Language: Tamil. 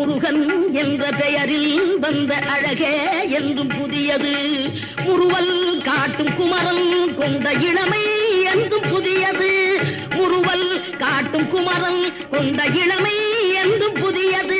முருகன் என்ற பெயரில் வந்த அழகே என்றும் புதியது. முறுவல் காட்டும் குமரன் கொண்ட இளமை என்றும் புதியது. முறுவல் காட்டும் குமரன் கொண்ட இளமை என்றும் புதியது.